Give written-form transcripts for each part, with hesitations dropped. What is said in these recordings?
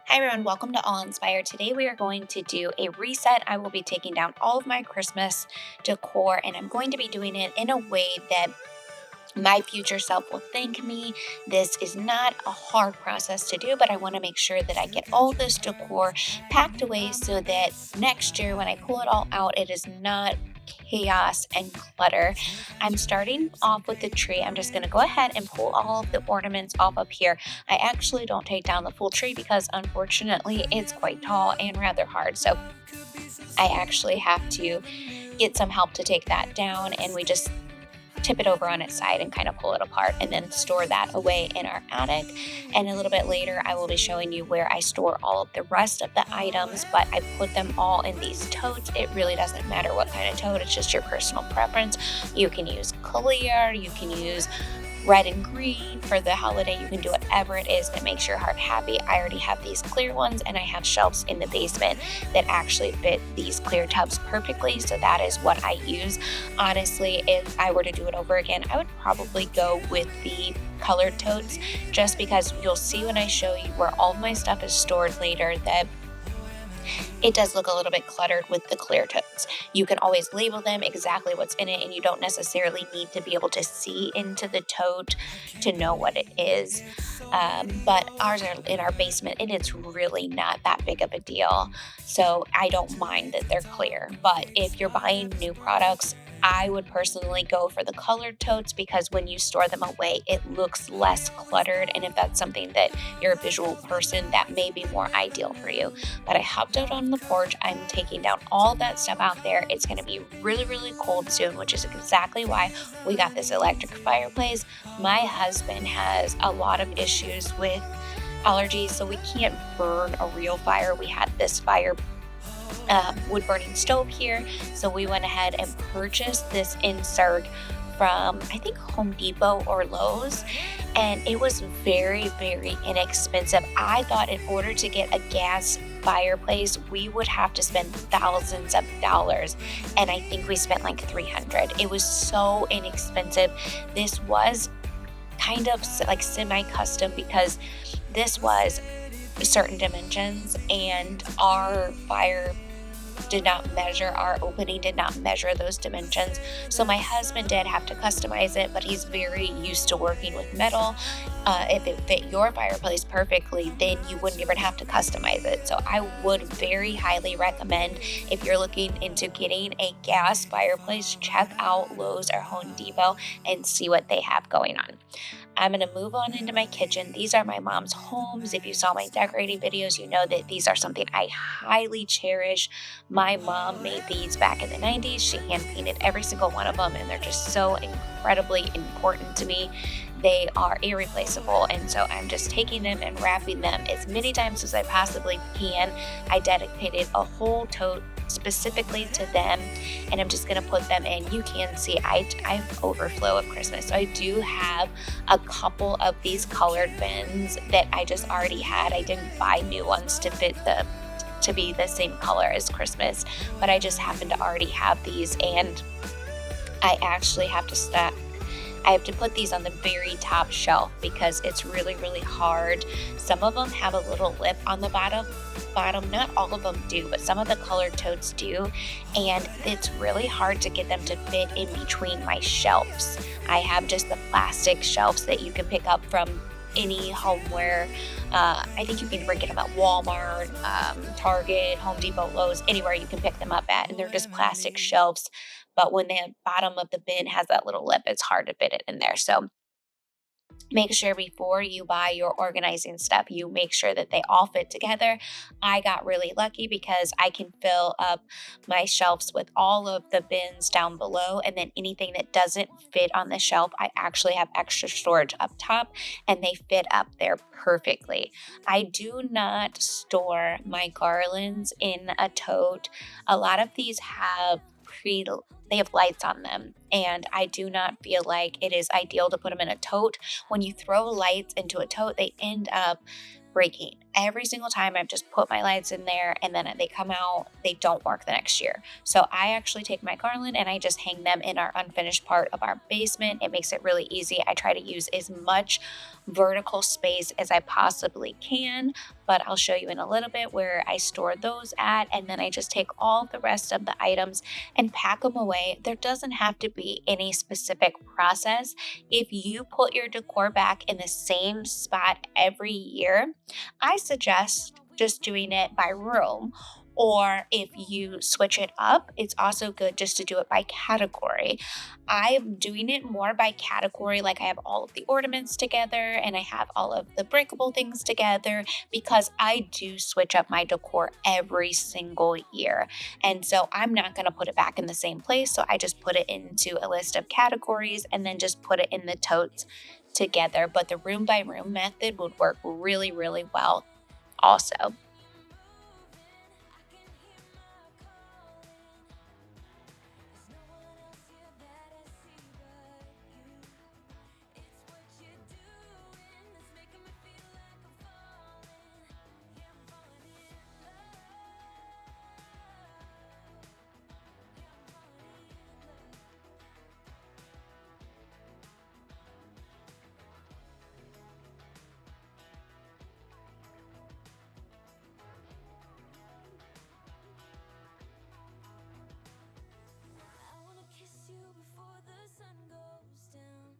Hi everyone, welcome to All Inspired. Today we are going to do a reset. I will be taking down all of my Christmas decor and I'm going to be doing it in a way that my future self will thank me. This is not a hard process to do, but I want to make sure that I get all this decor packed away so that next year when I pull it all out, it is not chaos and clutter. I'm starting off with the tree. I'm just going to go ahead and pull all of the ornaments off up here. I actually don't take down the full tree because unfortunately it's quite tall and rather hard. So I actually have to get some help to take that down, and we just tip it over on its side and kind of pull it apart and then store that away in our attic. And a little bit later, I will be showing you where I store all of the rest of the items, but I put them all in these totes. It really doesn't matter what kind of tote, it's just your personal preference. You can use clear, you can use red and green for the holiday. You can do whatever it is that makes your heart happy. I already have these clear ones and I have shelves in the basement that actually fit these clear tubs perfectly. So that is what I use. Honestly, if I were to do it over again, I would probably go with the colored totes just because you'll see when I show you where all of my stuff is stored later that it does look a little bit cluttered with the clear totes. You can always label them exactly what's in it, and you don't necessarily need to be able to see into the tote to know what it is. But ours are in our basement, and it's really not that big of a deal. So I don't mind that they're clear. But if you're buying new products, I would personally go for the colored totes because when you store them away, it looks less cluttered. And if that's something that you're a visual person, that may be more ideal for you. But I hopped out on the porch. I'm taking down all that stuff out there. It's going to be really, really cold soon, which is exactly why we got this electric fireplace. My husband has a lot of issues with allergies, so we can't burn a real fire. We had this fire wood burning stove here. So we went ahead and purchased this insert from I think Home Depot or Lowe's, and it was very, very inexpensive. I thought in order to get a gas fireplace, we would have to spend thousands of dollars, and I think we spent like 300. It was so inexpensive. This was kind of like semi-custom because this was certain dimensions and our our opening did not measure those dimensions. So my husband did have to customize it, but he's very used to working with metal. If it fit your fireplace perfectly, then you wouldn't even have to customize it. So I would very highly recommend, if you're looking into getting a gas fireplace, check out Lowe's or Home Depot and see what they have going on. I'm going to move on into my kitchen. These are my mom's homes. If you saw my decorating videos, you know that these are something I highly cherish. My mom made these back in the 90s. She hand painted every single one of them, and they're just so incredibly important to me. They are irreplaceable, and so I'm just taking them and wrapping them as many times as I possibly can. I dedicated a whole tote specifically to them, and I'm just going to put them in. You can see I have overflow of Christmas. So I do have a couple of these colored bins that I just already had. I didn't buy new ones to be the same color as Christmas, but I just happen to already have these, and I actually have to stack. I have to put these on the very top shelf because it's really, really hard. Some of them have a little lip on the bottom. Not all of them do, but some of the colored totes do. And it's really hard to get them to fit in between my shelves. I have just the plastic shelves that you can pick up from any homeware. I think you can get them at Walmart, Target, Home Depot, Lowe's, anywhere you can pick them up at. And they're just plastic shelves. But when the bottom of the bin has that little lip, it's hard to fit it in there. So make sure before you buy your organizing stuff, you make sure that they all fit together. I got really lucky because I can fill up my shelves with all of the bins down below, and then anything that doesn't fit on the shelf, I actually have extra storage up top, and they fit up there perfectly. I do not store my garlands in a tote. A lot of these have they have lights on them, and I do not feel like it is ideal to put them in a tote. When you throw lights into a tote, they end up breaking. Every single time I've just put my lights in there and then they come out, they don't work the next year. So I actually take my garland and I just hang them in our unfinished part of our basement. It makes it really easy. I try to use as much vertical space as I possibly can, but I'll show you in a little bit where I store those at. And then I just take all the rest of the items and pack them away. There doesn't have to be any specific process. If you put your decor back in the same spot every year, I suggest just doing it by room. Or if you switch it up, it's also good just to do it by category. I'm doing it more by category, like I have all of the ornaments together and I have all of the breakable things together because I do switch up my decor every single year. And so I'm not going to put it back in the same place. So I just put it into a list of categories and then just put it in the totes together. But the room by room method would work really, really well also. I wanna kiss you before the sun goes down.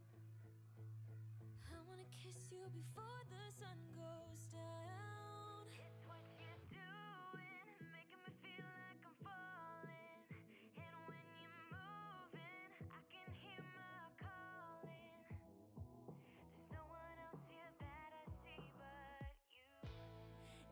I wanna kiss you before the sun goes down. It's what you're doing, making me feel like I'm falling. And when you're moving, I can hear my calling. There's no one else here that I see but you.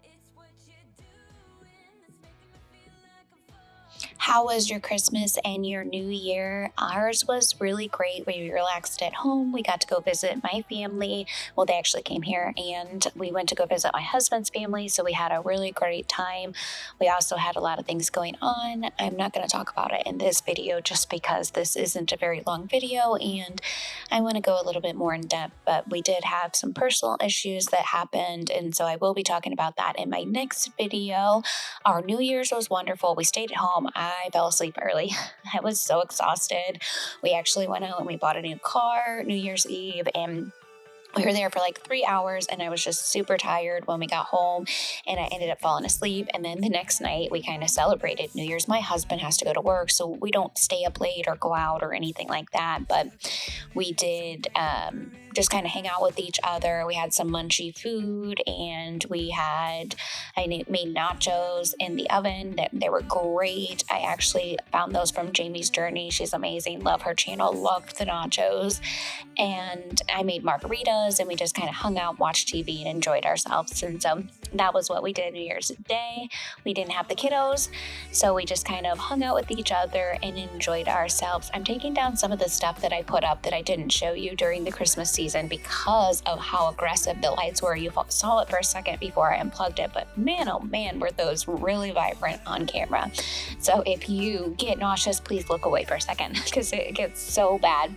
It's what you're doing that's making me feel like I'm falling. How was your Christmas and your New Year? Ours was really great. We relaxed at home. We got to go visit my family. Well, they actually came here and we went to go visit my husband's family. So we had a really great time. We also had a lot of things going on. I'm not going to talk about it in this video just because this isn't a very long video and I want to go a little bit more in depth. But we did have some personal issues that happened. And so I will be talking about that in my next video. Our New Year's was wonderful. We stayed at home. I fell asleep early. I was so exhausted. We actually went out and we bought a new car New Year's Eve and we were there for like 3 hours and I was just super tired when we got home and I ended up falling asleep. And then the next night we kind of celebrated New Year's. My husband has to go to work, so we don't stay up late or go out or anything like that. But we did just kind of hang out with each other. We had some munchy food and I made nachos in the oven. That they were great. I actually found those from Jamie's Journey. She's amazing. Love her channel. Loved the nachos. And I made margaritas and we just kind of hung out, watched TV and enjoyed ourselves. And so that was what we did New Year's Day. We didn't have the kiddos, so we just kind of hung out with each other and enjoyed ourselves. I'm taking down some of the stuff that I put up that I didn't show you during the Christmas season because of how aggressive the lights were. You saw it for a second before I unplugged it, but man, oh man, were those really vibrant on camera. So if you get nauseous, please look away for a second because it gets so bad.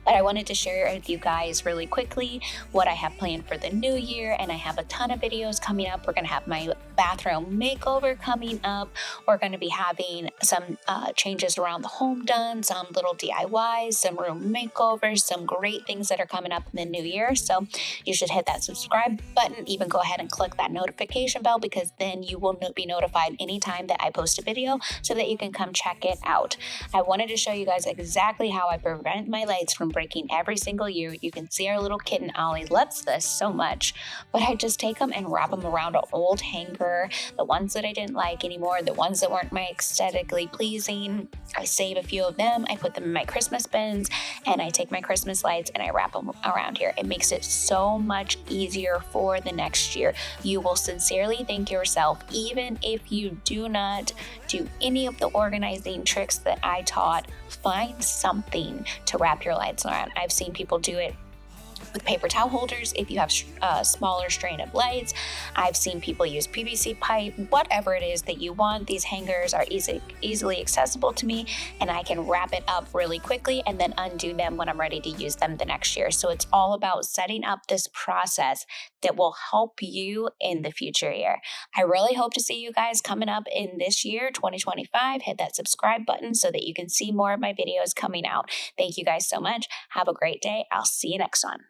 But I wanted to share with you guys really quickly what I have planned for the new year, and I have a ton of videos coming up. We're going to have my bathroom makeover coming up. We're going to be having some changes around the home done, some little DIYs, some room makeovers, some great things that are coming up in the new year. So you should hit that subscribe button, even go ahead and click that notification bell because then you will be notified anytime that I post a video so that you can come check it out. I wanted to show you guys exactly how I prevent my lights from breaking every single year. You can see our little kitten Ollie loves this so much, but I just take them and wrap them around an old hanger, the ones that I didn't like anymore, the ones that weren't my aesthetically pleasing. I save a few of them, I put them in my Christmas bins, and I take my Christmas lights and I wrap them around here. It makes it so much easier for the next year. You will sincerely thank yourself, even if you do not do any of the organizing tricks that I taught. Find something to wrap your lights around. I've seen people do it with paper towel holders if you have a smaller strain of lights. I've seen people use PVC pipe. Whatever it is that you want, these hangers are easily accessible to me, and I can wrap it up really quickly and then undo them when I'm ready to use them the next year. So it's all about setting up this process that will help you in the future year. I really hope to see you guys coming up in this year, 2025. Hit that subscribe button so that you can see more of my videos coming out. Thank you guys so much. Have a great day. I'll see you next one.